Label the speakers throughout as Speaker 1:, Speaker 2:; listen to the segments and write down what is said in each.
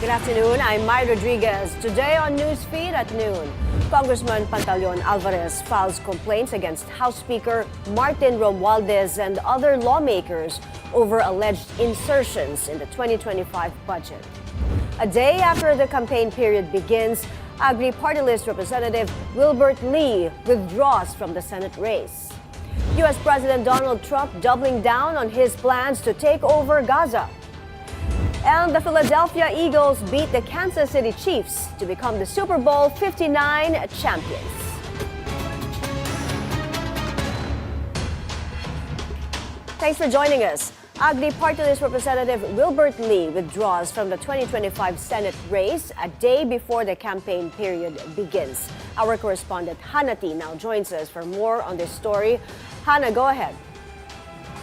Speaker 1: Good afternoon, I'm Mai Rodriguez. Today on Newsfeed at noon, Congressman Pantaleon Alvarez files complaints against House Speaker Martin Romualdez and other lawmakers over alleged insertions in the 2025 budget. A day after the campaign period begins, Agri Party List Representative Wilbert Lee withdraws from the Senate race. U.S. President Donald Trump doubling down on his plans to take over Gaza. And the Philadelphia Eagles beat the Kansas City Chiefs to become the Super Bowl 59 champions. Thanks for joining us. Agri Party List Representative Wilbert Lee withdraws from the 2025 Senate race a day before the campaign period begins. Our correspondent Hannah T now joins us for more on this story. Hannah, go ahead.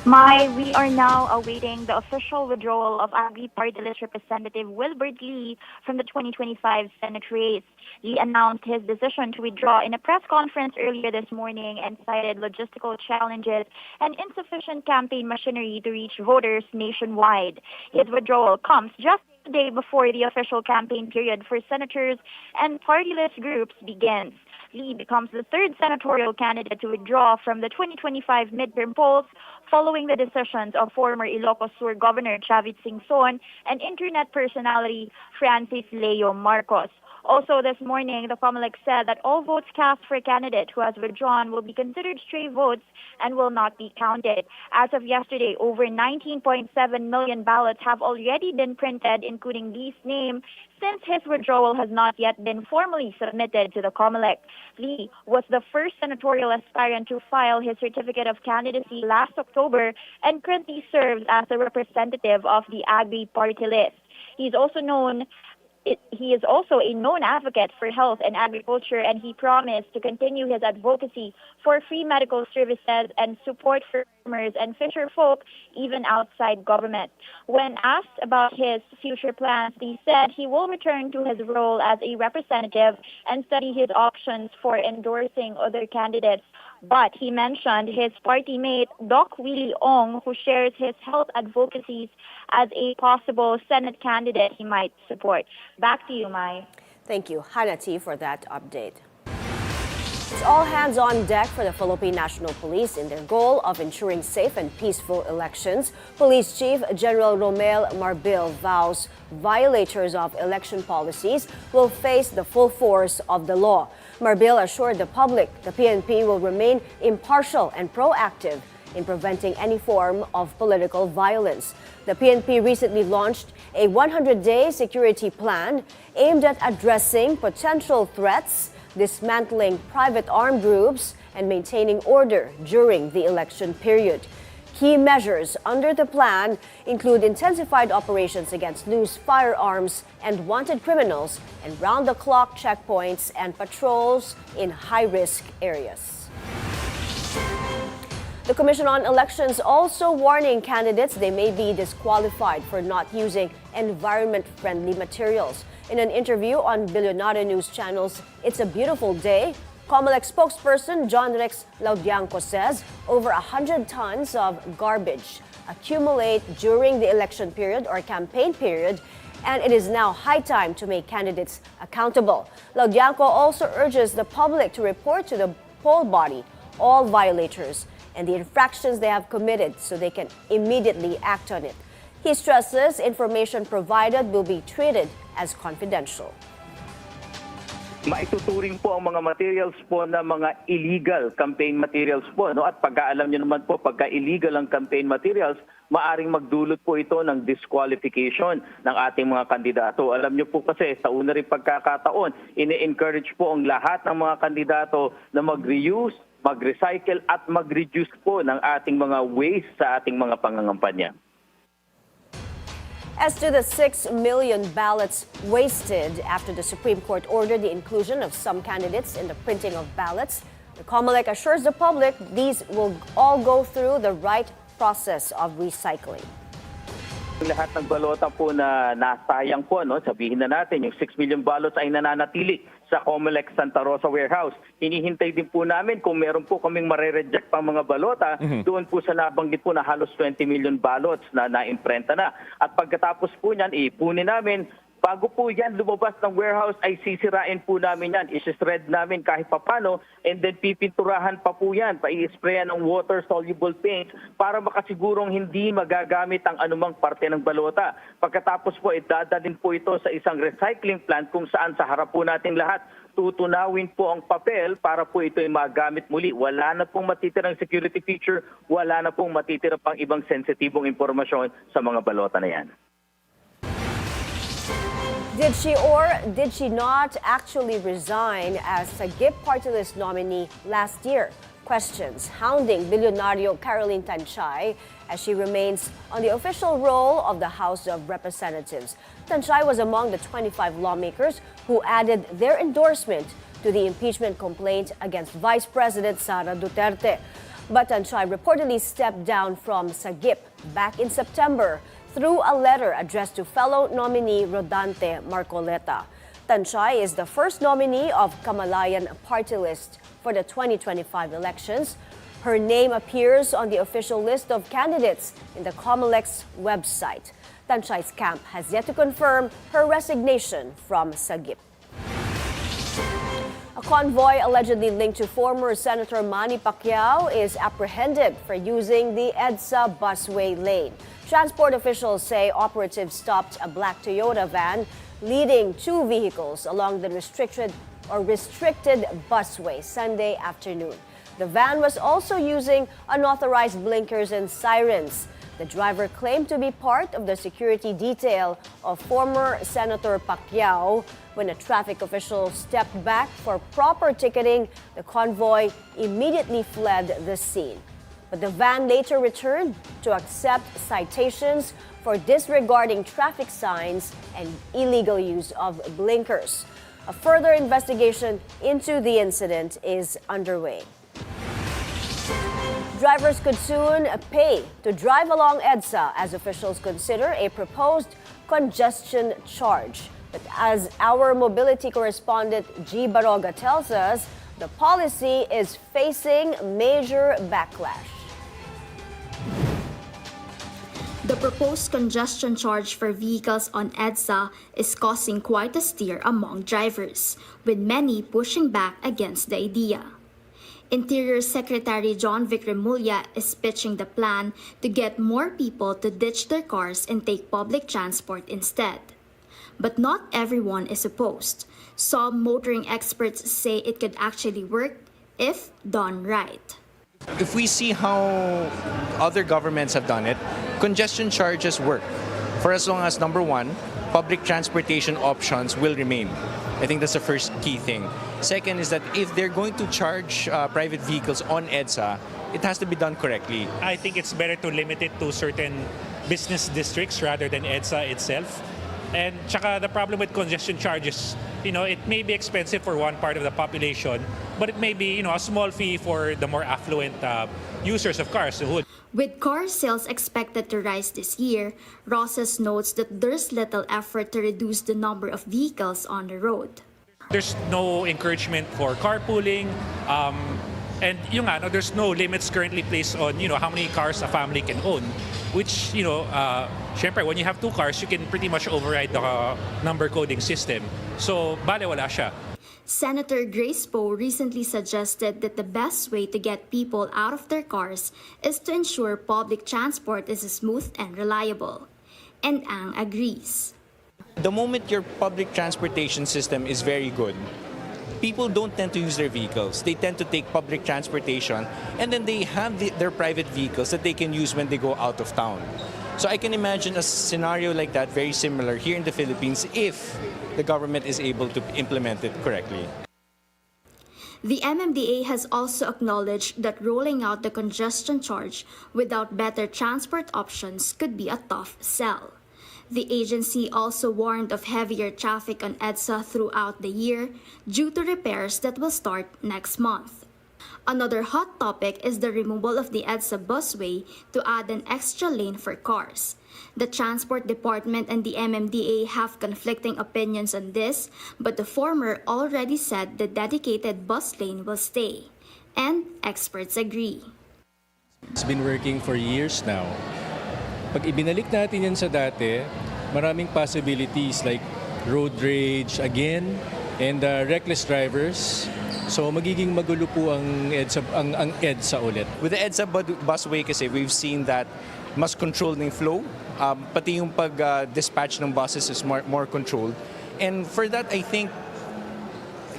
Speaker 2: Mai, we are now awaiting the official withdrawal of Agri Party List Representative Wilbert Lee from the 2025 Senate race. Lee announced his decision to withdraw in a press conference earlier this morning and cited logistical challenges and insufficient campaign machinery to reach voters nationwide. His withdrawal comes just a day before the official campaign period for senators and party list groups begins. Lee becomes the third senatorial candidate to withdraw from the 2025 midterm polls following the decisions of former Ilocos Sur Governor Chavit Singson and internet personality Francis Leo Marcos. Also this morning, the COMELEC said that all votes cast for a candidate who has withdrawn will be considered stray votes and will not be counted. As of yesterday, over 19.7 million ballots have already been printed, including Lee's name, since his withdrawal has not yet been formally submitted to the COMELEC. Lee was the first senatorial aspirant to file his certificate of candidacy last October and currently serves as a representative of the Agri Party List. He is also a known advocate for health and agriculture, and he promised to continue his advocacy for free medical services and support for farmers and fisher folk, even outside government. When asked about his future plans, he said he will return to his role as a representative and study his options for endorsing other candidates. But he mentioned his party mate, Doc Willie Ong, who shares his health advocacies, as a possible Senate candidate he might support. Back to you, Mai.
Speaker 1: Thank you, Hannah T, for that update. It's all hands on deck for the Philippine National Police in their goal of ensuring safe and peaceful elections. Police Chief General Romel Marbil vows violators of election policies will face the full force of the law. Marbil assured the public the PNP will remain impartial and proactive in preventing any form of political violence. The PNP recently launched a 100-day security plan aimed at addressing potential threats, dismantling private armed groups, and maintaining order during the election period. Key measures under the plan include intensified operations against loose firearms and wanted criminals, and round-the-clock checkpoints and patrols in high-risk areas. The Commission on Elections also warning candidates they may be disqualified for not using environment-friendly materials. In an interview on Bilyonaryo News Channel's It's a Beautiful Day, COMELEC spokesperson John Rex Laudianco says over 100 tons of garbage accumulate during the election period or campaign period, and it is now high time to make candidates accountable. Laudianco also urges the public to report to the poll body all violators and the infractions they have committed so they can immediately act on it. He stresses information provided will be treated as confidential.
Speaker 3: Maituturing po ang mga materials po na mga illegal campaign materials po. No? At pagkaalam nyo naman po, pagka illegal ang campaign materials, maaring magdulot po ito ng disqualification ng ating mga kandidato. Alam nyo po kasi sa una rin pagkakataon, ini-encourage po ang lahat ng mga kandidato na mag-reuse, mag-recycle at mag-reduce po ng ating mga waste sa ating mga pangangampanya.
Speaker 1: As to the 6 million ballots wasted after the Supreme Court ordered the inclusion of some candidates in the printing of ballots, the COMELEC assures the public these will all go through the right process of recycling.
Speaker 3: Lahat ng balota po na nasayang po, no? Sabihin na natin, yung 6 million ballots ay nananatili sa COMELEC Santa Rosa warehouse. Hinihintay din po namin kung meron po kaming marereject pang mga balota doon po sa nabanggit po na halos 20 million ballots na naimprenta na. At pagkatapos po niyan, ipunin namin, Bago po yan lumabas ng warehouse ay sisirain po namin yan. Isi-shred namin kahit papano and then pipinturahan pa po yan. Pa-i-sprayan ng water-soluble paint para makasigurong hindi magagamit ang anumang parte ng balota. Pagkatapos po, idadalhin po ito sa isang recycling plant kung saan sa harap po nating lahat tutunawin po ang papel para po ito ay magamit muli. Wala na pong matitirang security feature, wala na pong matitira pang ibang sensitibong impormasyon sa mga balota na yan.
Speaker 1: Did she or did she not actually resign as Sagip party list nominee last year? Questions hounding Bilyonaryo Caroline Tanchay as she remains on the official roll of the House of Representatives. Tanchay was among the 25 lawmakers who added their endorsement to the impeachment complaint against Vice President Sara Duterte. But Tanchay reportedly stepped down from Sagip back in September through a letter addressed to fellow nominee Rodante Marcoleta. Tanchay is the first nominee of Kamalayan party list for the 2025 elections. Her name appears on the official list of candidates in the COMELEC's website. Tanchay's camp has yet to confirm her resignation from Sagip. A convoy allegedly linked to former Senator Manny Pacquiao is apprehended for using the EDSA busway lane. Transport officials say operatives stopped a black Toyota van leading two vehicles along the restricted busway Sunday afternoon. The van was also using unauthorized blinkers and sirens. The driver claimed to be part of the security detail of former Senator Pacquiao. When a traffic official stepped back for proper ticketing, the convoy immediately fled the scene. But the van later returned to accept citations for disregarding traffic signs and illegal use of blinkers. A further investigation into the incident is underway. Drivers could soon pay to drive along EDSA as officials consider a proposed congestion charge. But as our mobility correspondent G. Baroga tells us, the policy is facing major backlash.
Speaker 4: The proposed congestion charge for vehicles on EDSA is causing quite a stir among drivers, with many pushing back against the idea. Interior Secretary John Vic Remulla is pitching the plan to get more people to ditch their cars and take public transport instead. But not everyone is opposed. Some motoring experts say it could actually work if done right.
Speaker 5: If we see how other governments have done it, congestion charges work for as long as, number one, public transportation options will remain. I think that's the first key thing. Second is that if they're going to charge private vehicles on EDSA, it has to be done correctly.
Speaker 6: I think it's better to limit it to certain business districts rather than EDSA itself. And tsaka the problem with congestion charges, it may be expensive for one part of the population, but it may be, a small fee for the more affluent users of cars.
Speaker 4: With car sales expected to rise this year, Rosas notes that there's little effort to reduce the number of vehicles on the road.
Speaker 6: There's no encouragement for carpooling, and there's no limits currently placed on how many cars a family can own, which syempre when you have two cars you can pretty much override the number coding system. So balewala siya.
Speaker 4: Senator Grace Poe recently suggested that the best way to get people out of their cars is to ensure public transport is smooth and reliable. And Ang agrees.
Speaker 5: The moment your public transportation system is very good, people don't tend to use their vehicles. They tend to take public transportation and then they have their private vehicles that they can use when they go out of town. So I can imagine a scenario like that very similar here in the Philippines if the government is able to implement it correctly.
Speaker 4: The MMDA has also acknowledged that rolling out the congestion charge without better transport options could be a tough sell. The agency also warned of heavier traffic on EDSA throughout the year due to repairs that will start next month. Another hot topic is the removal of the EDSA busway to add an extra lane for cars. The Transport Department and the MMDA have conflicting opinions on this, but the former already said the dedicated bus lane will stay. And experts agree.
Speaker 7: It's been working for years now. Pag ibinalik natin yan sa dati, maraming possibilities like road rage again, and reckless drivers. So magiging magulo po ang EDSA ulit.
Speaker 5: With the EDSA busway kasi, we've seen that mas controlled ng flow. Pati yung pag-dispatch ng buses is more controlled. And for that, I think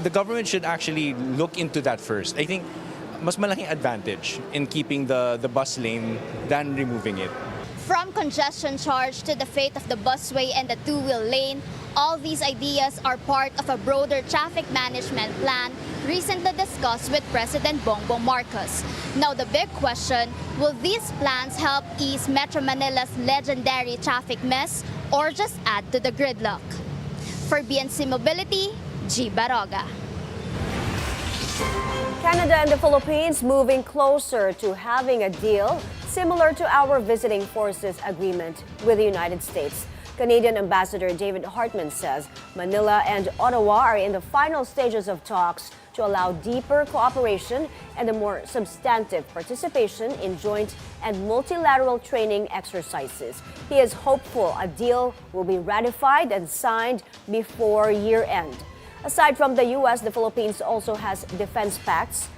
Speaker 5: the government should actually look into that first. I think mas malaking advantage in keeping the bus lane than removing it.
Speaker 8: From congestion charge to the fate of the busway and the two-wheel lane, all these ideas are part of a broader traffic management plan recently discussed with President Bongbong Marcos. Now the big question, will these plans help ease Metro Manila's legendary traffic mess or just add to the gridlock? For BNC Mobility, G. Baroga.
Speaker 1: Canada and the Philippines moving closer to having a deal similar to our visiting forces agreement with the United States. Canadian Ambassador David Hartman says Manila and Ottawa are in the final stages of talks to allow deeper cooperation and a more substantive participation in joint and multilateral training exercises. He is hopeful a deal will be ratified and signed before year-end. Aside from the U.S., the Philippines also has defense pacts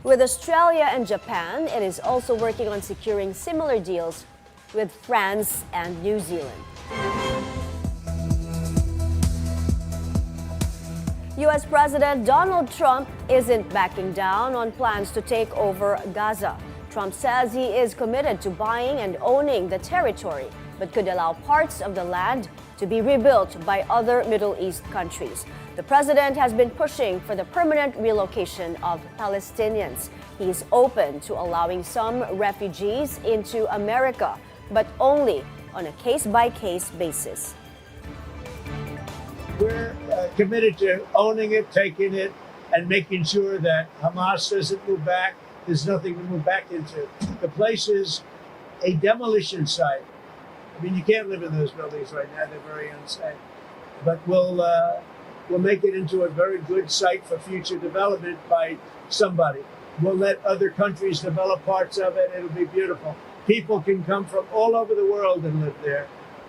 Speaker 1: with Australia and Japan. It is also working on securing similar deals with France and New Zealand. U.S. President Donald Trump isn't backing down on plans to take over Gaza. Trump says he is committed to buying and owning the territory, but could allow parts of the land to be rebuilt by other Middle East countries. The president has been pushing for the permanent relocation of Palestinians. He is open to allowing some refugees into America, but only on a case-by-case basis.
Speaker 9: We're committed to owning it, taking it, and making sure that Hamas doesn't move back. There's nothing to move back into. The place is a demolition site. I mean, you can't live in those buildings right now. They're very unsafe. But we'll make it into a very good site for future development by somebody. We'll let other countries develop parts of it. It'll be beautiful. People can come from all over the world and live there.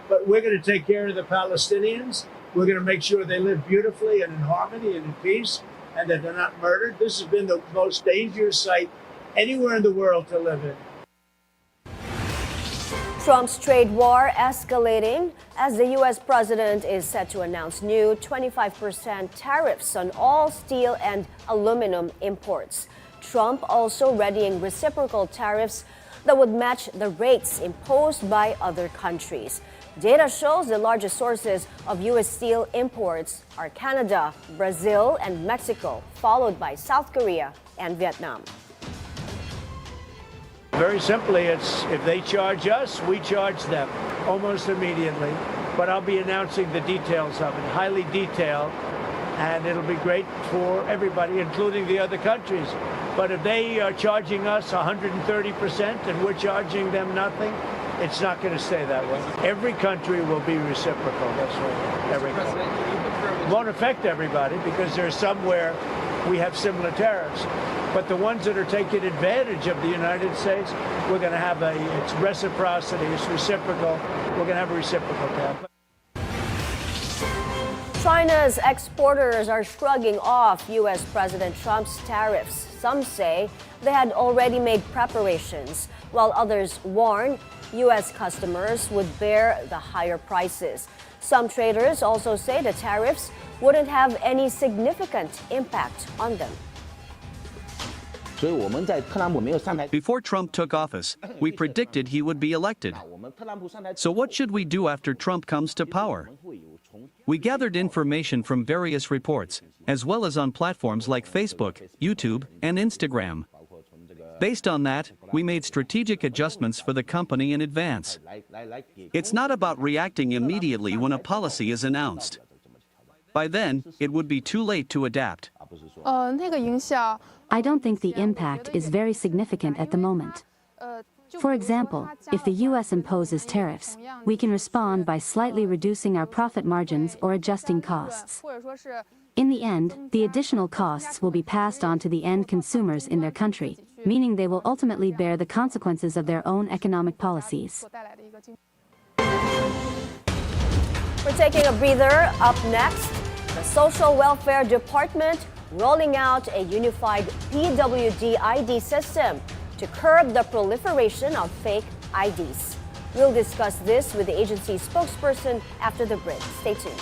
Speaker 9: But we're going to take care of the Palestinians. We're going to make sure they live beautifully and in harmony and in peace, and that they're not murdered. This has been the most dangerous site anywhere in the world to live in.
Speaker 1: Trump's trade war escalating as the U.S. president is set to announce new 25% tariffs on all steel and aluminum imports. Trump also readying reciprocal tariffs that would match the rates imposed by other countries. Data shows the largest sources of U.S. steel imports are Canada, Brazil, and Mexico, followed by South Korea and Vietnam.
Speaker 9: Very simply, it's if they charge us, we charge them almost immediately. But I'll be announcing the details of it, highly detailed, and it'll be great for everybody, including the other countries. But if they are charging us 130% and we're charging them nothing, it's not going to stay that way. Every country will be reciprocal. That's right. Every country. It won't affect everybody because there's some where we have similar tariffs. But the ones that are taking advantage of the United States, we're going to have it's reciprocity, it's reciprocal. We're going to have a reciprocal tariff.
Speaker 1: China's exporters are shrugging off U.S. President Trump's tariffs. Some say they had already made preparations, while others warn U.S. customers would bear the higher prices. Some traders also say the tariffs wouldn't have any significant impact on them.
Speaker 10: Before Trump took office, we predicted he would be elected. So what should we do after Trump comes to power? We gathered information from various reports, as well as on platforms like Facebook, YouTube, and Instagram. Based on that, we made strategic adjustments for the company in advance. It's not about reacting immediately when a policy is announced. By then, it would be too late to adapt.
Speaker 11: I don't think the impact is very significant at the moment. For example, if the U.S. imposes tariffs, we can respond by slightly reducing our profit margins or adjusting costs. In the end, the additional costs will be passed on to the end consumers in their country, meaning they will ultimately bear the consequences of their own economic policies.
Speaker 1: We're taking a breather. Up next, the Social Welfare Department rolling out a unified PWD ID system to curb the proliferation of fake IDs. We'll discuss this with the agency's spokesperson after the break. Stay tuned.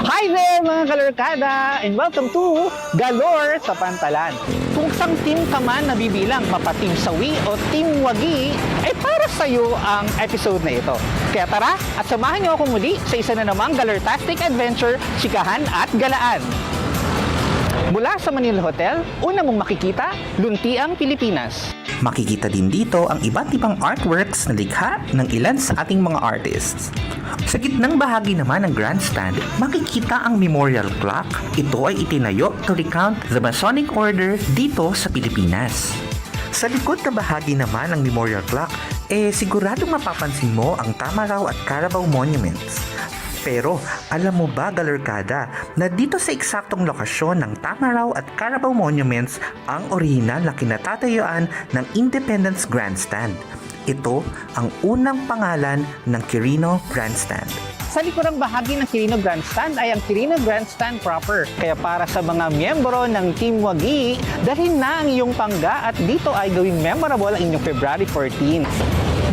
Speaker 12: Hi there mga kalorkada and welcome to Galore sa Pantalan. Kung sang team ka man nabibilang mapateam sawi o team wagi, ay para sa iyo ang episode na ito. Kaya tara at samahan niyo ako muli sa isa na namang Galortastic Adventure, Chikahan at Galaan. Mula sa Manila Hotel, una mong makikita, Luntiang, Pilipinas.
Speaker 13: Makikita din dito ang iba't ibang artworks na likha ng ilan sa ating mga artists. Sa gitnang bahagi naman ng grandstand, makikita ang memorial clock. Ito ay itinayo to recount the Masonic Order dito sa Pilipinas. Sa likod na bahagi naman ng memorial clock, siguradong mapapansin mo ang Tamaraw at Carabao monuments. Pero alam mo ba, Galorkada, na dito sa eksaktong lokasyon ng Tamaraw at Carabao monuments ang orihinal na kinatatayuan ng Independence Grandstand. Ito ang unang pangalan ng Quirino Grandstand.
Speaker 12: Sa likurang bahagi ng Quirino Grandstand ay ang Quirino Grandstand proper. Kaya para sa mga miyembro ng Team Wagi, dalhin na ang iyong pangga at dito ay gawing memorable ang inyong February 14.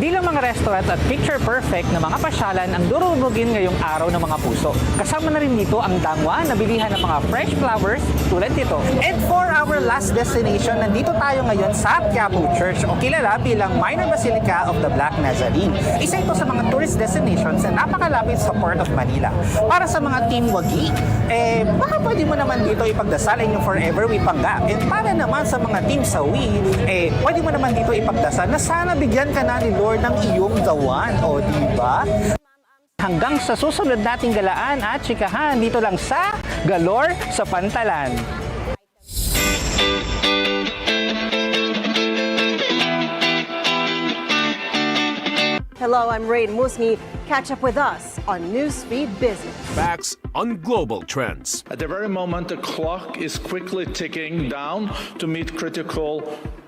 Speaker 12: Bilang mga restaurant at picture-perfect na mga pasyalan ang durugugin ngayong araw ng mga puso. Kasama na rin dito ang dangwa na bilihan ng mga fresh flowers tulad nito. And for our last destination, nandito tayo ngayon sa Quiapo Church o kilala bilang Minor Basilica of the Black Nazarene. Isa ito sa mga tourist destinations na napakalapit sa Port of Manila. Para sa mga Team Wagi, baka pwede mo naman dito ipagdasal ang inyong Forever We Pangga. And para naman sa mga Team Sawi, pwede mo naman dito ipagdasal na sana bigyan ka na ni Lord ng iyong gawan, o diba? Hanggang sa susunod nating galaan at chikahan dito lang sa Galore sa Pantalan.
Speaker 14: Hello, I'm Rain Musngi. Catch up with us on Newsfeed Business.
Speaker 15: Facts on global trends.
Speaker 16: At the very moment, the clock is quickly ticking down to meet critical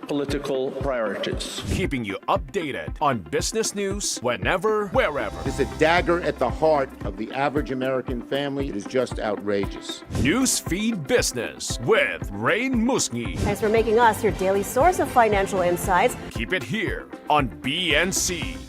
Speaker 16: political priorities.
Speaker 15: Keeping you updated on business news whenever, wherever.
Speaker 17: It's a dagger at the heart of the average American family. It is just outrageous.
Speaker 15: Newsfeed Business with Rain Musngi.
Speaker 14: Thanks for making us your daily source of financial insights.
Speaker 15: Keep it here on BNC.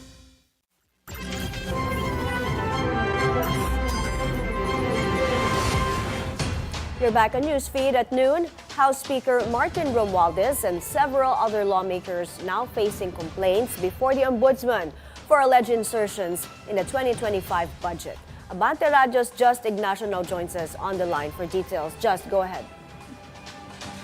Speaker 1: You're back on Newsfeed at noon. House Speaker Martin Romualdez and several other lawmakers now facing complaints before the Ombudsman for alleged insertions in the 2025 budget. Abante Radyo's Just Ignacio now joins us on the line for details. Just go ahead.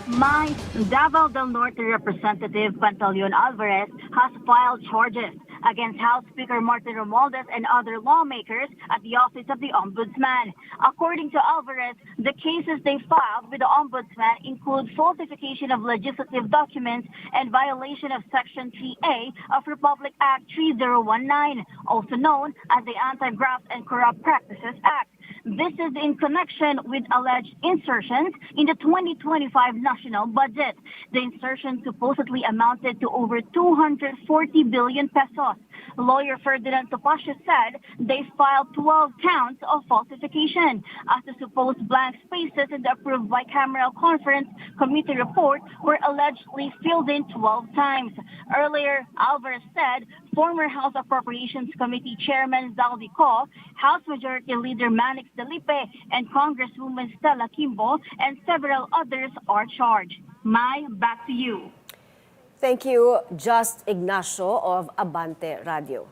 Speaker 2: My Davao del Norte Representative Pantaleon Alvarez has filed charges against House Speaker Martin Romualdez and other lawmakers at the Office of the Ombudsman. According to Alvarez, the cases they filed with the Ombudsman include falsification of legislative documents and violation of Section 3A of Republic Act 3019, also known as the Anti-Graft and Corrupt Practices Act. This is in connection with alleged insertions in the 2025 national budget. The insertion supposedly amounted to over 240 billion pesos. Lawyer Ferdinand Topacio said they filed 12 counts of falsification as the supposed blank spaces in the approved bicameral conference committee report were allegedly filled in 12 times. Earlier, Alvarez said former House Appropriations Committee Chairman Zaldi Ko, House Majority Leader Manix Delipe, and Congresswoman Stella Kimbo, and several others are charged. Mai, back to you.
Speaker 1: Thank you, Just Ignacio of Abante Radio.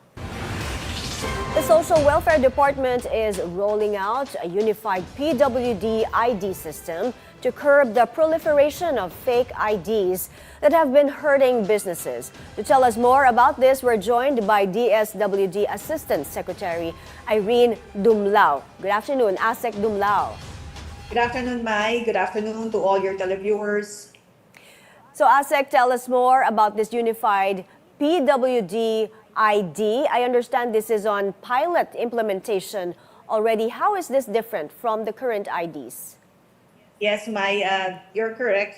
Speaker 1: The Social Welfare Department is rolling out a unified PWD ID system to curb the proliferation of fake IDs that have been hurting businesses. To tell us more about this, we're joined by DSWD Assistant Secretary Irene Dumlao. Good afternoon, ASEC Dumlao.
Speaker 18: Good afternoon, Mai. Good afternoon to all your televiewers.
Speaker 1: So ASEC, tell us more about this unified PWD ID. I understand this is on pilot implementation already. How is this different from the current IDs?
Speaker 18: Yes, Mai, you're correct.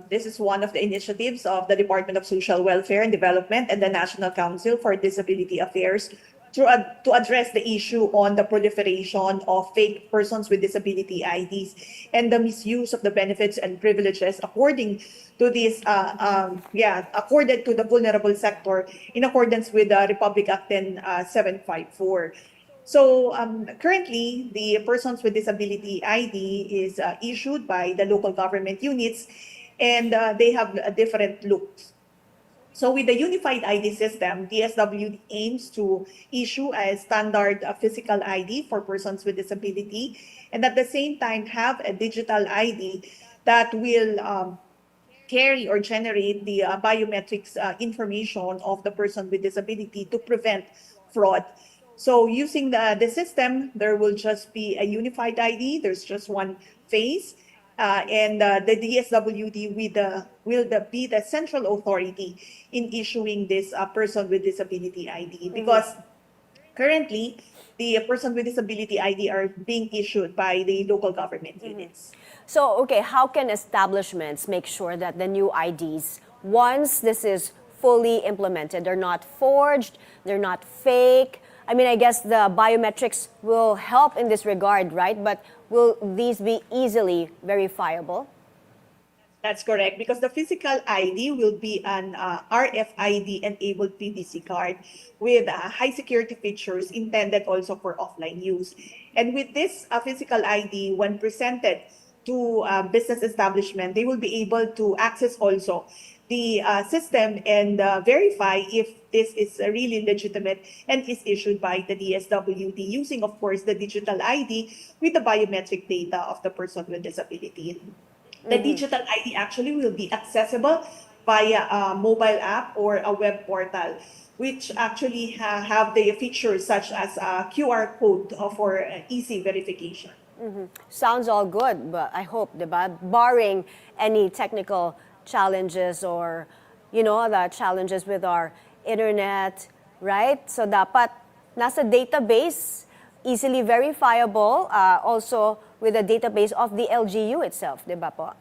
Speaker 18: This is one of the initiatives of the Department of Social Welfare and Development and the National Council for Disability Affairs to address the issue on the proliferation of fake persons with disability IDs and the misuse of the benefits and privileges according to this, accorded to the vulnerable sector in accordance with the Republic Act 10754. So currently, the persons with disability ID is issued by the local government units, and they have different looks. So with the unified ID system, DSWD aims to issue a standard physical ID for persons with disability, and at the same time have a digital ID that will carry or generate the biometrics information of the person with disability to prevent fraud. So using the system, there will just be a unified ID. There's just one face. And the DSWD will be the central authority in issuing this person with disability ID. Because currently, the person with disability ID are being issued by the local government units.
Speaker 1: So, okay, how can establishments make sure that the new IDs, once this is fully implemented, they're not forged, they're not fake? I mean, I guess the biometrics will help in this regard, right? But will these be easily verifiable?
Speaker 18: That's correct, because the physical ID will be an RFID-enabled PVC card with high security features intended also for offline use. And with this physical ID, when presented to business establishment, they will be able to access also the system and verify if this is really legitimate and is issued by the DSWD using, of course, the digital ID with the biometric data of the person with disability. The digital ID actually will be accessible via a mobile app or a web portal, which actually have the features such as a QR code for easy verification.
Speaker 1: Sounds all good, but I hope, diba, barring any technical challenges or, you know, the challenges with our internet, right? So dapat nasa database, easily verifiable, also with a database of the LGU itself, diba po?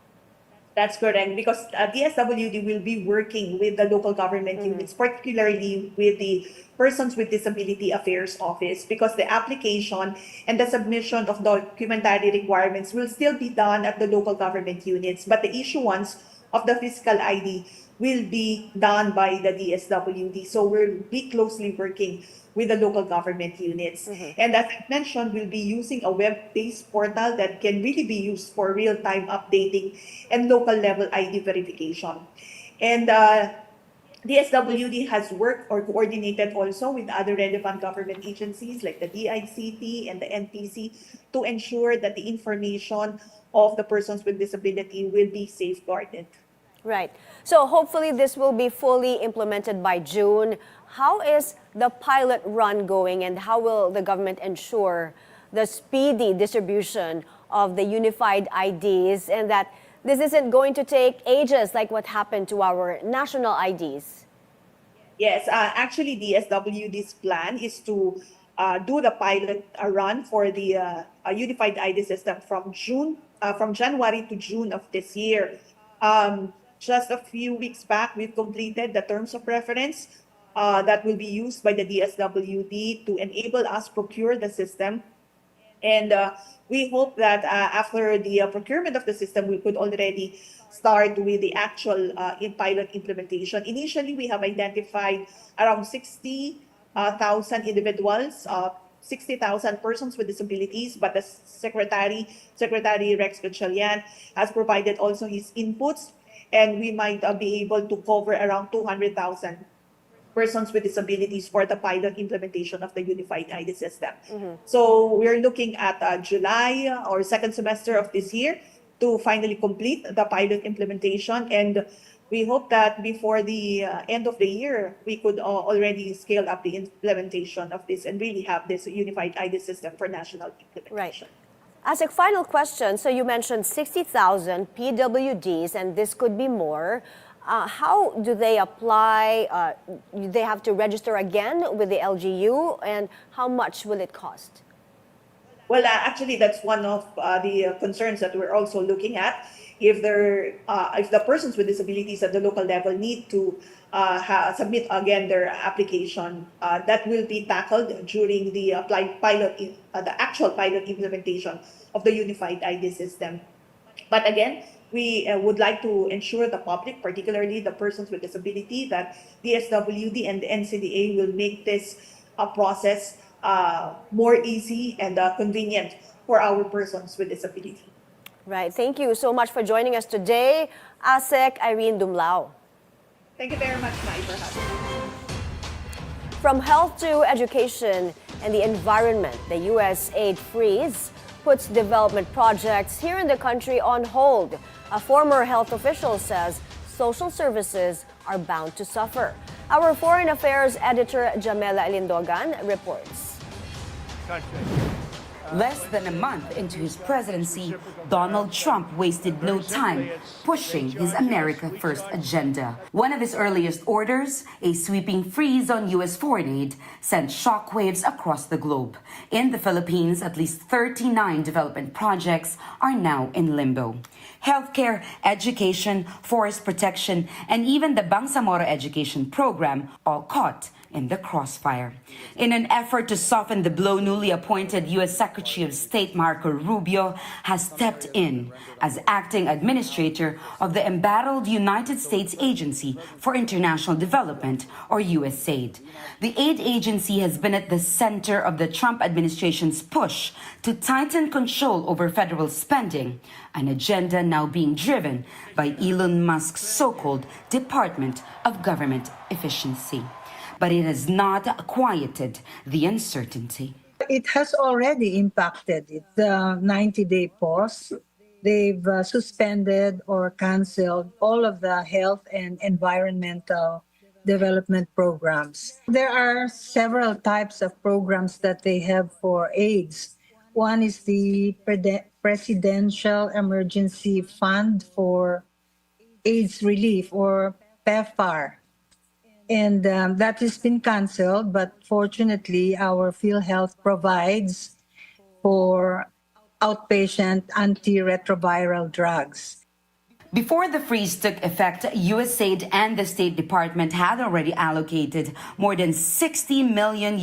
Speaker 18: That's correct, because DSWD will be working with the local government units, particularly with the Persons with Disability Affairs Office, because the application and the submission of documentary requirements will still be done at the local government units, but the issuance of the physical ID will be done by the DSWD. So we'll be closely working with the local government units. And as I mentioned, we'll be using a web-based portal that can really be used for real-time updating and local-level ID verification. And DSWD has worked or coordinated also with other relevant government agencies like the DICT and the NTC to ensure that the information of the persons with disability will be safeguarded.
Speaker 1: Right. So hopefully this will be fully implemented by June. How is the pilot run going, and how will the government ensure the speedy distribution of the unified IDs and that this isn't going to take ages like what happened to our national IDs?
Speaker 18: Yes, actually DSWD's plan is to do the pilot run for the unified ID system from January to June of this year. Just a few weeks back, we've completed the terms of reference that will be used by the DSWD to enable us procure the system. And we hope that after the procurement of the system, we could already start with the actual pilot implementation. Initially, we have identified around 60,000 individuals, 60,000 persons with disabilities, but the Secretary Rex Gatchalian has provided also his inputs, and we might be able to cover around 200,000 persons with disabilities for the pilot implementation of the Unified ID system. So we're looking at July or second semester of this year to finally complete the pilot implementation. And we hope that before the end of the year, we could already scale up the implementation of this and really have this Unified ID system for national implementation.
Speaker 1: Right. As a final question, so you mentioned 60,000 PWDs, and this could be more. How do they apply? Do they have to register again with the LGU, and how much will it cost?
Speaker 18: Well, actually, that's one of the concerns that we're also looking at. If the persons with disabilities at the local level need to submit again their application, that will be tackled during the actual pilot implementation of the Unified ID system. But again, we would like to ensure the public, particularly the persons with disability, that DSWD and the NCDA will make this process more easy and convenient for our persons with disability.
Speaker 1: Right. Thank you so much for joining us today, ASEC Irene Dumlao.
Speaker 18: Thank you very much, Mai, for having me.
Speaker 1: From health to education and the environment, the U.S. aid freeze puts development projects here in the country on hold. A former health official says social services are bound to suffer. Our Foreign Affairs editor Jamela Elindogan reports.
Speaker 19: Less than a month into his presidency, Donald Trump wasted no time pushing his America First agenda. One of his earliest orders, a sweeping freeze on U.S. foreign aid, sent shockwaves across the globe. In the Philippines, at least 39 development projects are now in limbo. Healthcare, education, forest protection, and even the Bangsamoro education program all caught in the crossfire. In an effort to soften the blow, newly appointed U.S. Secretary of State Marco Rubio has stepped in as acting administrator of the embattled United States Agency for International Development, or USAID. The aid agency has been at the center of the Trump administration's push to tighten control over federal spending, an agenda now being driven by Elon Musk's so-called Department of Government Efficiency. But it has not quieted the uncertainty.
Speaker 20: It has already impacted it. The 90-day pause, they've suspended or canceled all of the health and environmental development programs. There are several types of programs that they have for AIDS. One is the Presidential Emergency Fund for AIDS Relief, or PEPFAR. And that has been canceled, but fortunately, our PhilHealth provides for outpatient antiretroviral drugs.
Speaker 19: Before the freeze took effect, USAID and the State Department had already allocated more than $60 million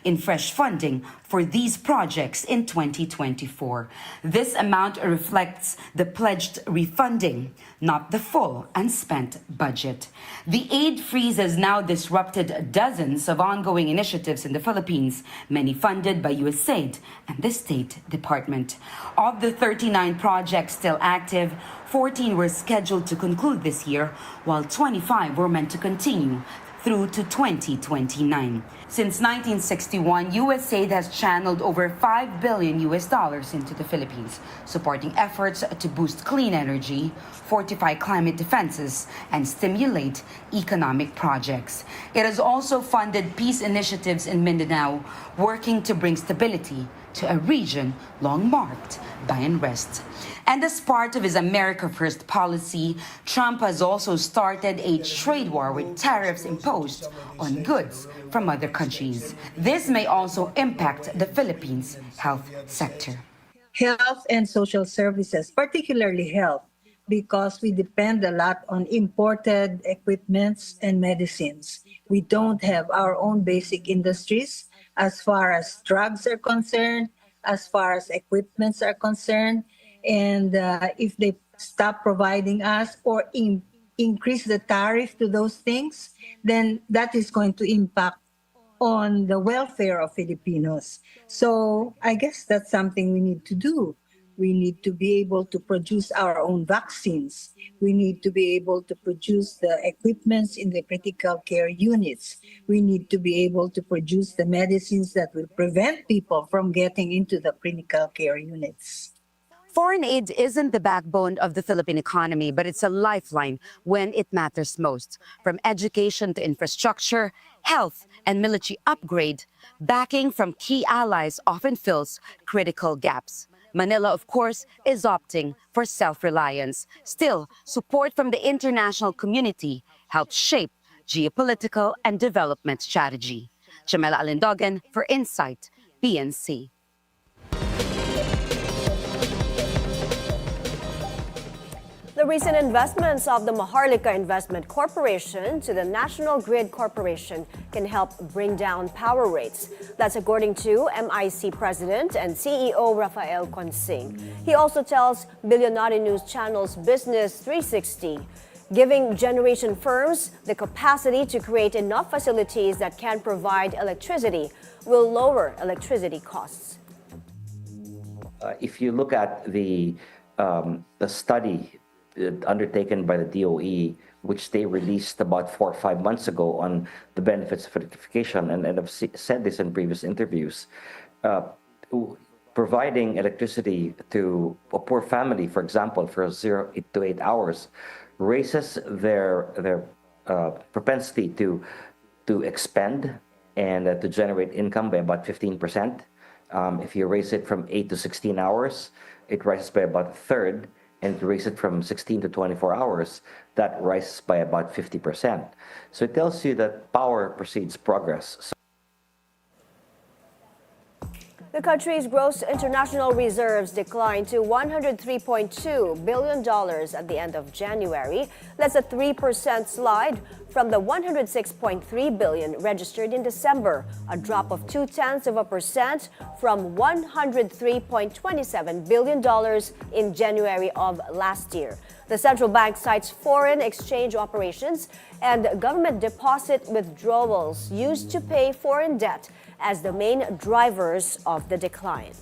Speaker 19: in fresh funding for these projects in 2024. This amount reflects the pledged refunding, not the full unspent budget. The aid freeze has now disrupted dozens of ongoing initiatives in the Philippines, many funded by USAID and the State Department. Of the 39 projects still active, 14 were scheduled to conclude this year, while 25 were meant to continue through to 2029. Since 1961, USAID has channeled over $5 billion into the Philippines, supporting efforts to boost clean energy, fortify climate defenses, and stimulate economic projects. It has also funded peace initiatives in Mindanao, working to bring stability to a region long marked by unrest. And as part of his America First policy, Trump has also started a trade war with tariffs imposed on goods from other countries. This may also impact the Philippines' health sector.
Speaker 20: Health and social services, particularly health, because we depend a lot on imported equipments and medicines. We don't have our own basic industries as far as drugs are concerned, as far as equipments are concerned. And if they stop providing us or increase the tariff to those things, then that is going to impact on the welfare of Filipinos. So I guess that's something we need to do. We need to be able to produce our own vaccines. We need to be able to produce the equipments in the critical care units. We need to be able to produce the medicines that will prevent people from getting into the critical care units.
Speaker 19: Foreign aid isn't the backbone of the Philippine economy, but it's a lifeline when it matters most. From education to infrastructure, health, and military upgrade, backing from key allies often fills critical gaps. Manila, of course, is opting for self-reliance. Still, support from the international community helps shape geopolitical and development strategy. Jamela Alindogan for Insight, PNC.
Speaker 1: The recent investments of the Maharlika Investment Corporation to the National Grid Corporation can help bring down power rates. That's according to MIC President and CEO Rafael Consing. He also tells Bilyonaryo News Channel's Business 360, giving generation firms the capacity to create enough facilities that can provide electricity will lower electricity costs.
Speaker 21: If you look at the study undertaken by the DOE, which they released about 4 or 5 months ago on the benefits of electrification, and I've said this in previous interviews, providing electricity to a poor family, for example, for 0 to 8 hours, raises their propensity to expend and to generate income by about 15%. If you raise it from 8 to 16 hours, it rises by about a third. And if you raise it from 16 to 24 hours, that rises by about 50%. So it tells you that power precedes progress.
Speaker 1: The country's gross international reserves declined to $103.2 billion at the end of January. That's a 3% slide from the $106.3 billion registered in December, a drop of 0.2% from $103.27 billion in January of last year. The central bank cites foreign exchange operations and government deposit withdrawals used to pay foreign debt as the main drivers of the decline.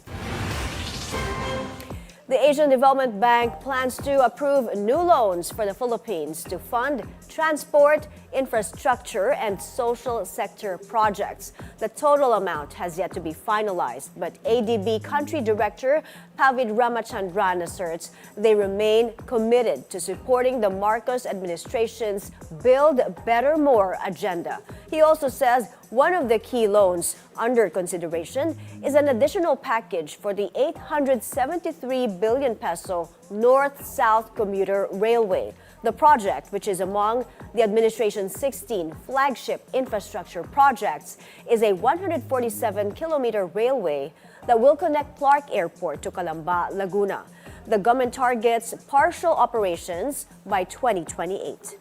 Speaker 1: The Asian Development Bank plans to approve new loans for the Philippines to fund transport, infrastructure, and social sector projects. The total amount has yet to be finalized, but ADB Country Director Pavid Ramachandran asserts they remain committed to supporting the Marcos administration's Build Better More agenda. He also says one of the key loans under consideration is an additional package for the 873 billion peso North-South Commuter Railway. The project, which is among the administration's 16 flagship infrastructure projects, is a 147-kilometer railway that will connect Clark Airport to Calamba, Laguna. The government targets partial operations by 2028.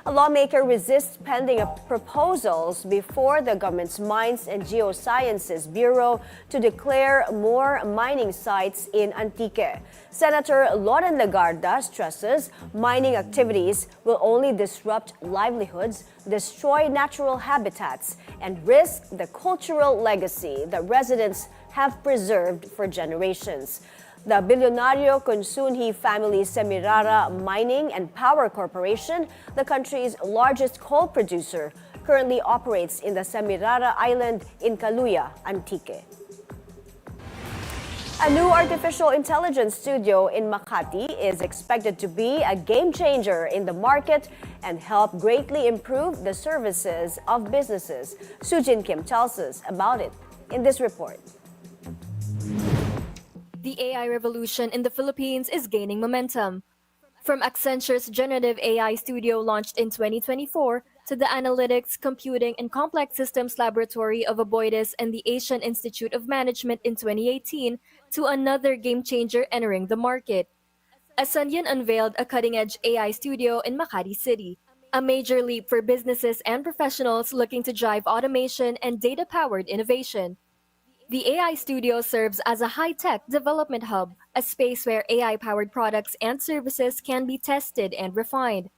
Speaker 1: A lawmaker resists pending proposals before the government's Mines and Geosciences Bureau to declare more mining sites in Antique. Senator Loren Legarda stresses mining activities will only disrupt livelihoods, destroy natural habitats, and risk the cultural legacy that residents have preserved for generations. The Bilyonaryo Consunji family Semirara Mining and Power Corporation, the country's largest coal producer, currently operates in the Semirara Island in Caluya, Antique. A new artificial intelligence studio in Makati is expected to be a game changer in the market and help greatly improve the services of businesses. Sujin Kim tells us about it in this report.
Speaker 22: The AI revolution in the Philippines is gaining momentum. From Accenture's generative AI studio launched in 2024 to the Analytics, Computing, and Complex Systems Laboratory of Aboitiz and the Asian Institute of Management in 2018 to another game changer entering the market. Asanyan unveiled a cutting-edge AI studio in Makati City, a major leap for businesses and professionals looking to drive automation and data-powered innovation. The AI studio serves as a high-tech development hub, a space where AI-powered products and services can be tested and refined.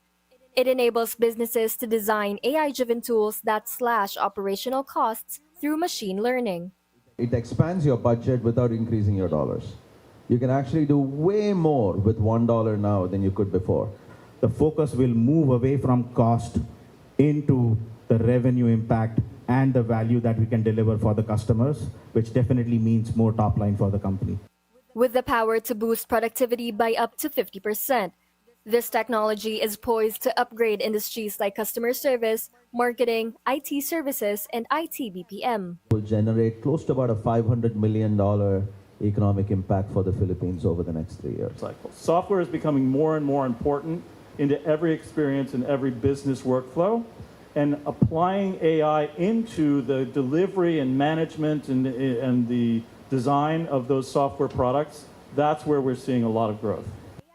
Speaker 22: It enables businesses to design AI-driven tools that slash operational costs through machine learning.
Speaker 3: It expands your budget without increasing your dollars. You can actually do way more with $1 now than you could before.
Speaker 6: The focus will move away from cost into the revenue impact and the value that we can deliver for the customers, which definitely means more top line for the company.
Speaker 22: With the power to boost productivity by up to 50%, this technology is poised to upgrade industries like customer service, marketing, IT services, and IT BPM.
Speaker 3: Will generate close to about a $500 million economic impact for the Philippines over the next 3 years.
Speaker 23: Software is becoming more and more important into every experience and every business workflow, and applying AI into the delivery and management and the design of those software products, that's where we're seeing a lot of growth.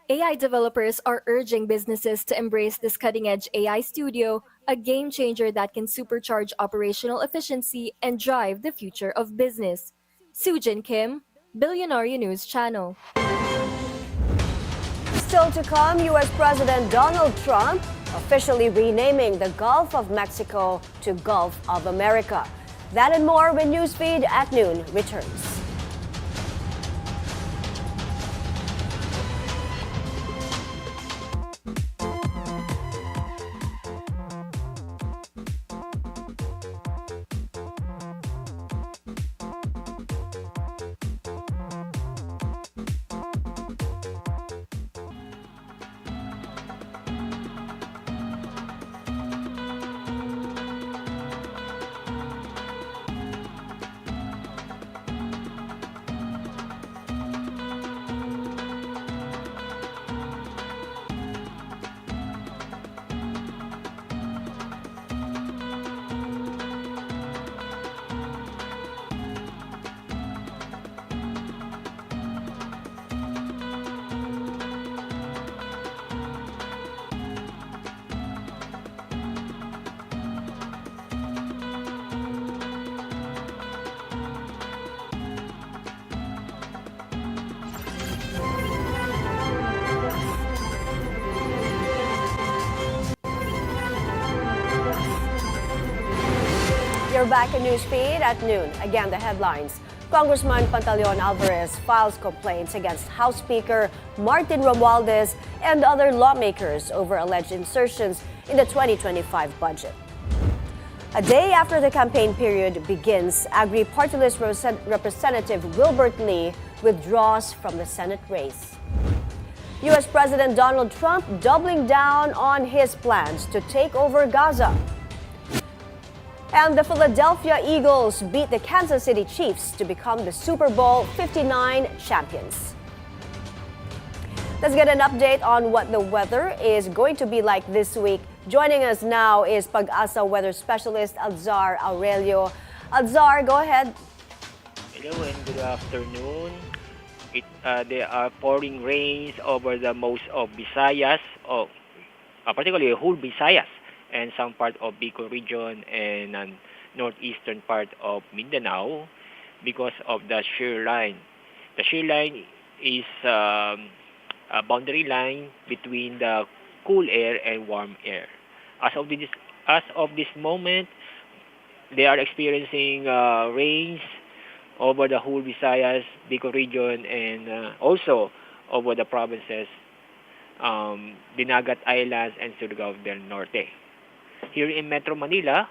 Speaker 22: AI developers are urging businesses to embrace this cutting-edge AI studio, a game changer that can supercharge operational efficiency and drive the future of business. Sujin Kim, Bilyonaryo News Channel.
Speaker 1: Still to come, U.S. President Donald Trump officially renaming the Gulf of Mexico to Gulf of America. That and more when Newsfeed at Noon returns. You're back in Newsfeed at noon. Again, the headlines. Congressman Pantaleon Alvarez files complaints against House Speaker Martin Romualdez and other lawmakers over alleged insertions in the 2025 budget. A day after the campaign period begins, Agri-Party List Representative Wilbert Lee withdraws from the Senate race. U.S. President Donald Trump doubling down on his plans to take over Gaza. And the Philadelphia Eagles beat the Kansas City Chiefs to become the Super Bowl 59 champions. Let's get an update on what the weather is going to be like this week. Joining us now is Pag-asa weather specialist Alzar Aurelio. Alzar, go ahead.
Speaker 24: Hello and good afternoon. There are pouring rains over the most of Visayas, particularly whole Visayas, and some part of Bicol region and northeastern part of Mindanao because of the shear line. The shear line is a boundary line between the cool air and warm air. As of this moment, they are experiencing rains over the whole Visayas, Bicol region, and also over the provinces, Dinagat Islands and Surigao del Norte. Here in Metro Manila,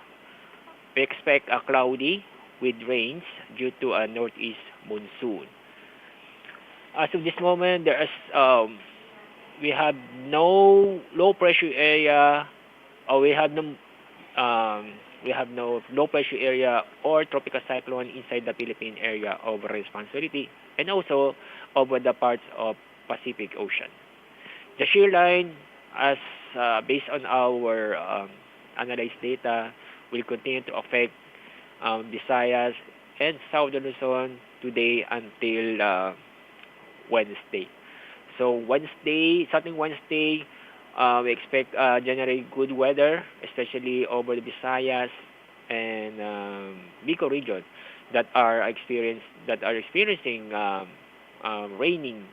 Speaker 24: we expect a cloudy with rains due to a northeast monsoon. As of this moment, we have no low pressure area, or we have no low pressure area or tropical cyclone inside the Philippine area of responsibility, and also over the parts of Pacific Ocean. The shear line, as based on our analyzed data, will continue to affect Visayas and Southern Luzon today until Wednesday. So starting Wednesday, we expect generally good weather, especially over the Visayas and Bicol region. that are experiencing raining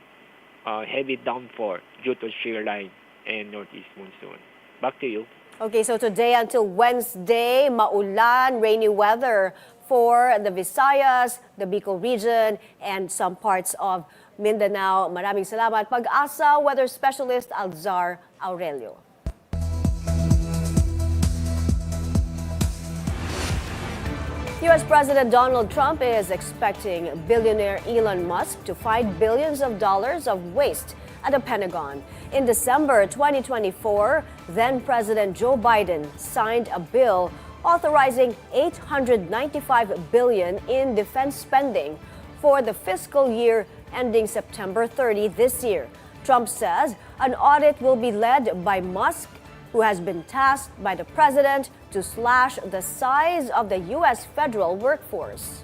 Speaker 24: heavy downpour due to shear line and northeast monsoon. Back to you.
Speaker 1: Okay, so today until Wednesday, maulan, rainy weather for the Visayas, the Bicol region, and some parts of Mindanao. Maraming salamat, Pag-asa weather specialist Alzar Aurelio. U.S. President Donald Trump is expecting billionaire Elon Musk to find billions of dollars of waste at the Pentagon. In December 2024, then-President Joe Biden signed a bill authorizing $895 billion in defense spending for the fiscal year ending September 30 this year. Trump says an audit will be led by Musk, who has been tasked by the president to slash the size of the U.S. federal workforce.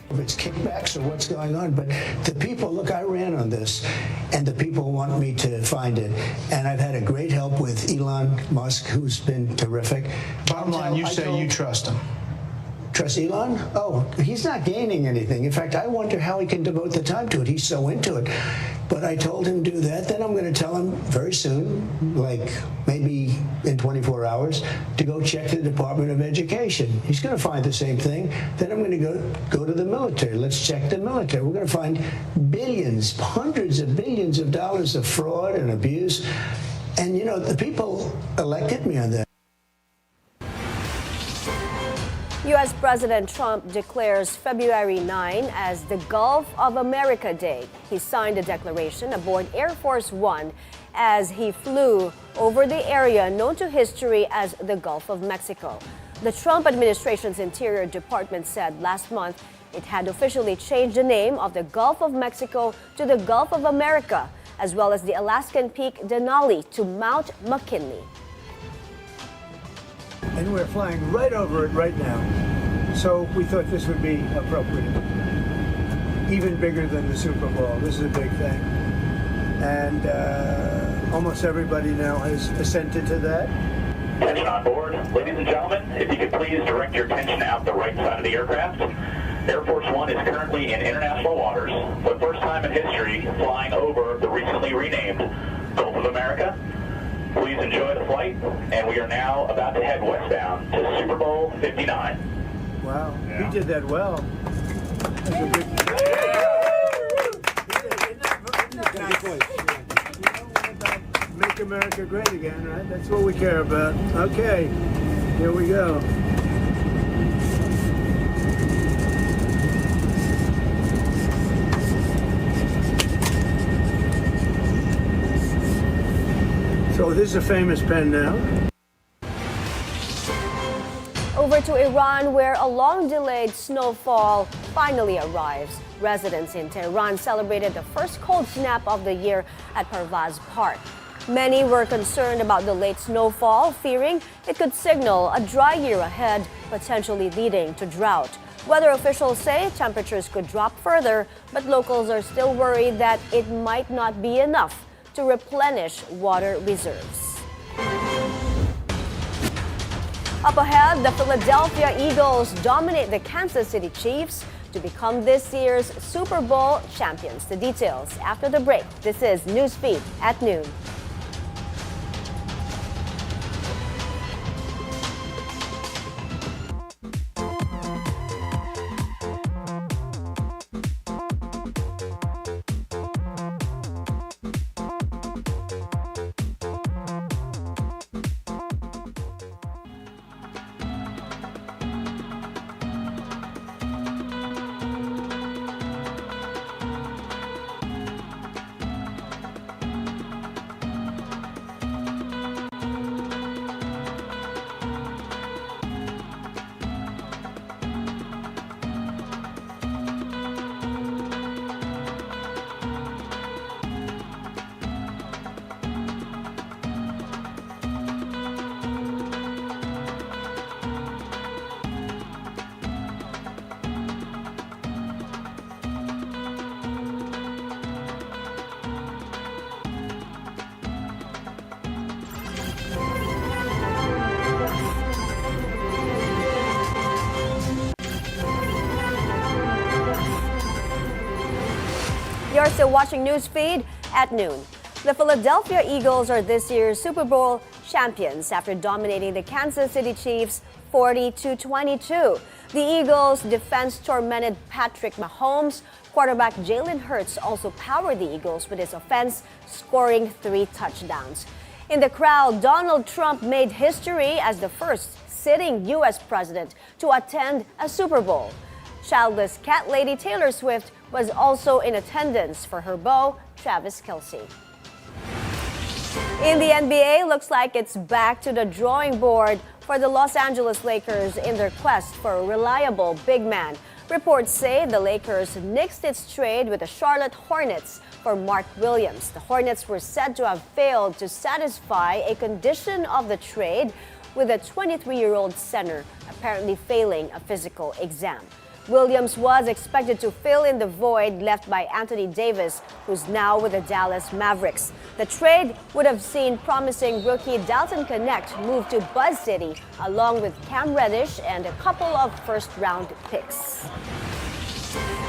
Speaker 4: If it's kickbacks or what's going on, but the people, look, I ran on this, and the people want me to find it. And I've had a great help with Elon Musk, who's been terrific.
Speaker 5: Bottom line, you say you trust him.
Speaker 4: Trust Elon? Oh, he's not gaining anything. In fact, I wonder how he can devote the time to it. He's so into it. But I told him to do that. Then I'm going to tell him very soon, like maybe in 24 hours, to go check the Department of Education. He's going to find the same thing. Then I'm going to go to the military. Let's check the military. We're going to find billions, hundreds of billions of dollars of fraud and abuse. And, you know, the people elected me on that.
Speaker 1: U.S. President Trump declares February 9 as the Gulf of America Day. He signed the declaration aboard Air Force One as he flew over the area known to history as the Gulf of Mexico. The Trump administration's Interior Department said last month it had officially changed the name of the Gulf of Mexico to the Gulf of America, as well as the Alaskan peak Denali to Mount McKinley.
Speaker 4: And we're flying right over it right now. So we thought this would be appropriate. Even bigger than the Super Bowl. This is a big thing. And almost everybody now has assented to that.
Speaker 7: Attention on board. Ladies and gentlemen, if you could please direct your attention out the right side of the aircraft. Air Force One is currently in international waters, for the first time in history, flying over the recently renamed Gulf of America. Please enjoy the flight, and we are now about to head westbound to Super Bowl 59.
Speaker 4: Wow, he did that well. That's a big... Make America great again, right? That's what we care about. Okay, here we go. So this is a famous pen now.
Speaker 1: Over to Iran, where a long-delayed snowfall finally arrives. Residents in Tehran celebrated the first cold snap of the year at Parvaz Park. Many were concerned about the late snowfall, fearing it could signal a dry year ahead, potentially leading to drought. Weather officials say temperatures could drop further, but locals are still worried that it might not be enough to replenish water reserves. Up ahead, the Philadelphia Eagles dominate the Kansas City Chiefs to become this year's Super Bowl champions. The details after the break. This is Newsfeed at noon. still watching Newsfeed at noon. The Philadelphia Eagles are this year's Super Bowl champions after dominating the Kansas City Chiefs 40-22. The Eagles' defense tormented Patrick Mahomes. Quarterback Jalen Hurts also powered the Eagles with his offense, scoring 3 touchdowns. In the crowd, Donald Trump made history as the first sitting U.S. president to attend a Super Bowl. Childless cat lady Taylor Swift was also in attendance for her beau, Travis Kelce. In the NBA, looks like it's back to the drawing board for the Los Angeles Lakers in their quest for a reliable big man. Reports say the Lakers nixed its trade with the Charlotte Hornets for Mark Williams. The Hornets were said to have failed to satisfy a condition of the trade, with a 23-year-old center apparently failing a physical exam. Williams was expected to fill in the void left by Anthony Davis, who's now with the Dallas Mavericks. The trade would have seen promising rookie Dalton Knecht move to Buzz City, along with Cam Reddish and a couple of first-round picks.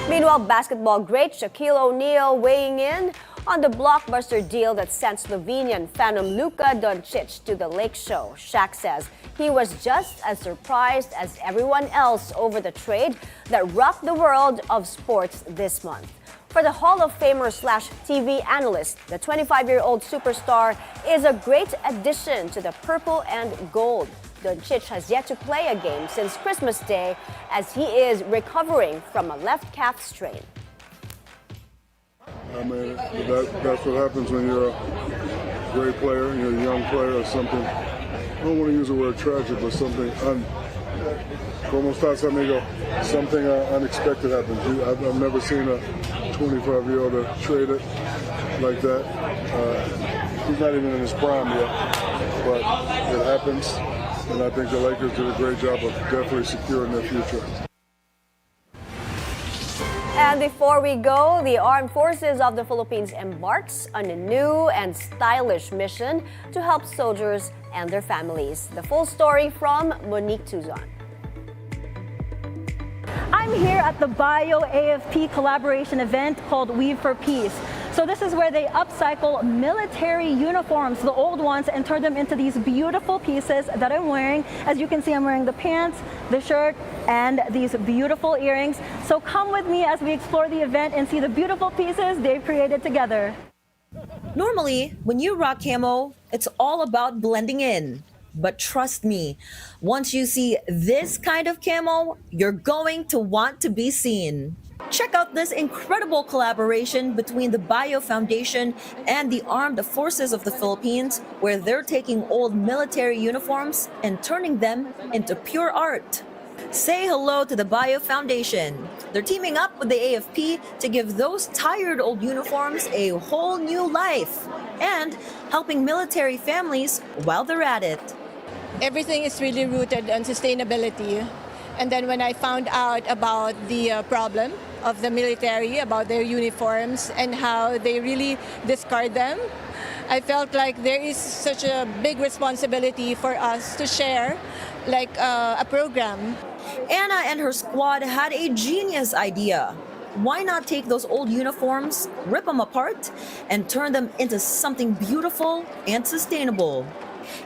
Speaker 1: Meanwhile, basketball great Shaquille O'Neal weighing in on the blockbuster deal that sent Slovenian phenom Luka Doncic to the Lake Show. Shaq says he was just as surprised as everyone else over the trade that rocked the world of sports this month. For the Hall of Famer/TV analyst, the 25-year-old superstar is a great addition to the purple and gold. Doncic has yet to play a game since Christmas Day as he is recovering from a left calf strain.
Speaker 8: I mean, that's what happens when you're a great player, you're a young player or something. I don't want to use the word tragic, but something como estás, amigo? Something unexpected happens. I've never seen a 25-year-old traded like that. He's not even in his prime yet, but it happens. And I think the Lakers did a great job of definitely securing their future.
Speaker 1: And before we go, the Armed Forces of the Philippines embarks on a new and stylish mission to help soldiers and their families. The full story from Monique Tuzon.
Speaker 9: I'm here at the Bio-AFP collaboration event called Weave for Peace. So this is where they upcycle military uniforms, the old ones, and turn them into these beautiful pieces that I'm wearing. As you can see, I'm wearing the pants, the shirt, and these beautiful earrings. So come with me as we explore the event and see the beautiful pieces they've created together.
Speaker 10: Normally, when you rock camo, it's all about blending in. But trust me, once you see this kind of camo, you're going to want to be seen. Check out this incredible collaboration between the Bio Foundation and the Armed Forces of the Philippines, where they're taking old military uniforms and turning them into pure art. Say hello to the Bio Foundation. They're teaming up with the AFP to give those tired old uniforms a whole new life and helping military families while they're at it.
Speaker 11: Everything is really rooted on sustainability. And then when I found out about the problem of the military, about their uniforms and how they really discard them, I felt like there is such a big responsibility for us to share like a program.
Speaker 10: Anna and her squad had a genius idea. Why not take those old uniforms, rip them apart, and turn them into something beautiful and sustainable?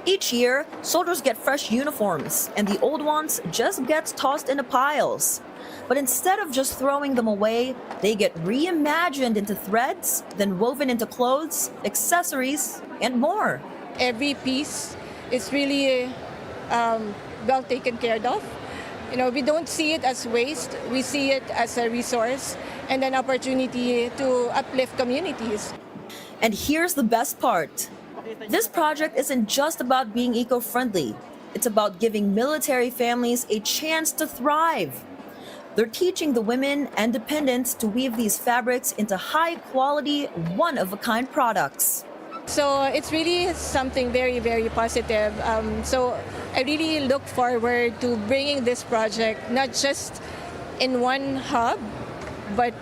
Speaker 10: Each year, soldiers get fresh uniforms, and the old ones just get tossed into piles. But instead of just throwing them away, they get reimagined into threads, then woven into clothes, accessories, and more.
Speaker 11: Every piece is really well taken care of. You know, we don't see it as waste. We see it as a resource and an opportunity to uplift communities.
Speaker 10: And here's the best part. This project isn't just about being eco-friendly. It's about giving military families a chance to thrive. They're teaching the women and dependents to weave these fabrics into high-quality, one-of-a-kind products.
Speaker 11: So it's really something very, very positive. So I really look forward to bringing this project not just in one hub, but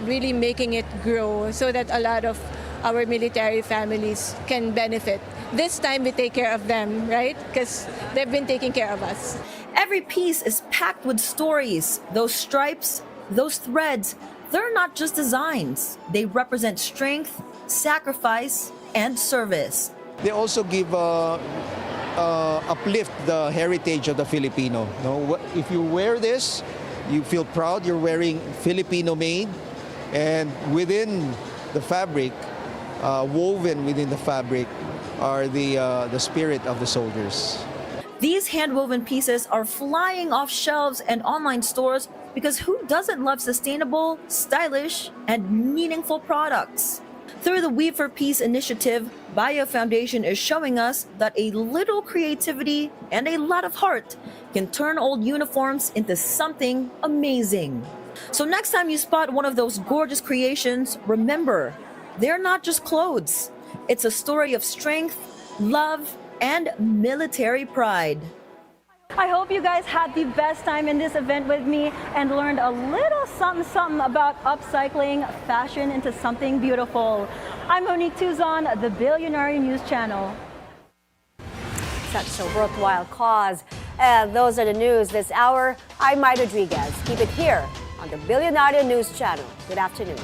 Speaker 11: really making it grow so that a lot of our military families can benefit. This time we take care of them, right? Because they've been taking care of us.
Speaker 10: Every piece is packed with stories. Those stripes, those threads, They're not just designs. They represent strength, sacrifice, and service.
Speaker 12: They also give uplift the heritage of the Filipino. No, if you wear this, you feel proud you're wearing Filipino made, and within the fabric, woven within the fabric, are the spirit of the soldiers.
Speaker 10: These hand-woven pieces are flying off shelves and online stores because who doesn't love sustainable, stylish, and meaningful products? Through the Weave for Peace initiative, Bio Foundation is showing us that a little creativity and a lot of heart can turn old uniforms into something amazing. So next time you spot one of those gorgeous creations, remember, they're not just clothes. It's a story of strength, love, and military pride.
Speaker 9: I hope you guys had the best time in this event with me and learned a little something about upcycling fashion into something beautiful. I'm Monique Tuzon, the Bilyonaryo News Channel.
Speaker 1: Such a worthwhile cause. And those are the news this hour. I'm Mai Rodriguez. Keep it here on the Bilyonaryo News Channel. Good afternoon.